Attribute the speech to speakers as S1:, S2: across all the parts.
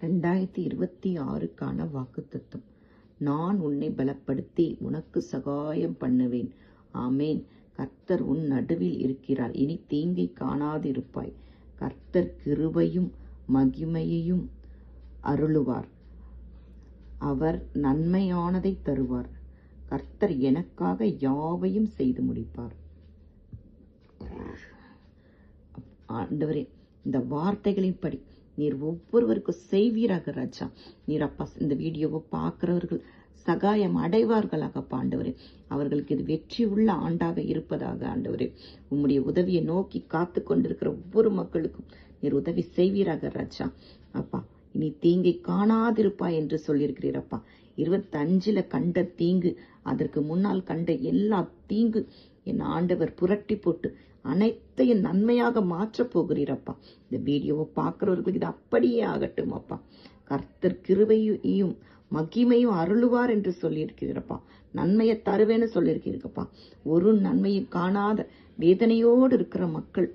S1: 2026க்கான வாக்குத்தத்தம். நான் உன்னை பலப்படுத்தி உனக்கு சகாயம் பண்ணுவேன். ஆமேன். கர்த்தர் உன் நடுவில் இருக்கிறார். இனி தீங்கை காணாதிருப்பாய். கர்த்தர் கிருபையும் மகிமையையும் அருளுவார். அவர் நன்மையானதை தருவார். கர்த்தர் எனக்காக யாவையும் செய்து முடிப்பார். ஆண்டவரே, இந்த வார்த்தைகளின்படி நீர் ஒவ்வொருவருக்கும் செய்வீராக ராஜா. நீர் அப்பா இந்த வீடியோவை பார்க்கிறவர்கள் சகாயம் அடைவார்களாக ஆண்டவரே. அவர்களுக்கு இது வெற்றி உள்ள ஆண்டாக இருப்பதாக ஆண்டவரே. உம்முடைய உதவியை நோக்கி காத்து கொண்டிருக்கிற ஒவ்வொரு மக்களுக்கும் நீர் உதவி செய்வீராக ராஜா. அப்பா, இனி தீங்கை காணாதிருப்பா என்று சொல்லியிருக்கிறீரப்பா. 25ல கண்ட தீங்கு, அதற்கு முன்னால் கண்ட எல்லா தீங்கு என் ஆண்டவர் புரட்டி போட்டு அனைத்தையும் நன்மையாக மாற்றப் போகிறீரப்பா. இந்த வீடியோவை பார்க்கிறவர்களுக்கு இது அப்படியே ஆகட்டும் அப்பா. கர்த்தர் கிருபையும் மகிமையும் அருளுவார் என்று சொல்லியிருக்கிறப்பா. நன்மையை தருவேன்னு சொல்லியிருக்கிறப்பா. ஒரு நன்மையும் காணாத வேதனையோடு இருக்கிற மக்கள்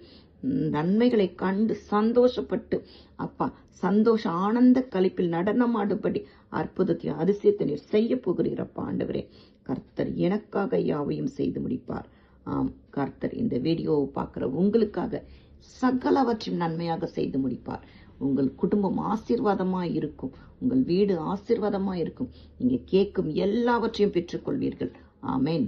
S1: நன்மைகளை கண்டு சந்தோஷப்பட்டு அப்பா சந்தோஷ ஆனந்த களிப்பில் நடனமாடும்படி அற்புதத்தையும் அதிசயத்தை நீர் செய்ய போகிறீரப்பா ஆண்டவரே. கர்த்தர் எனக்காக யாவையும் செய்து முடிப்பார். ஆம், கர்த்தர் இந்த வீடியோவை பார்க்கிற உங்களுக்காக சகலவற்றையும் நன்மையாக செய்து முடிப்பார். உங்கள் குடும்பம் ஆசீர்வாதமா இருக்கும். உங்கள் வீடு ஆசீர்வாதமா இருக்கும். நீங்க கேட்கும் எல்லாவற்றையும் பெற்றுக்கொள்வீர்கள். ஆமேன்.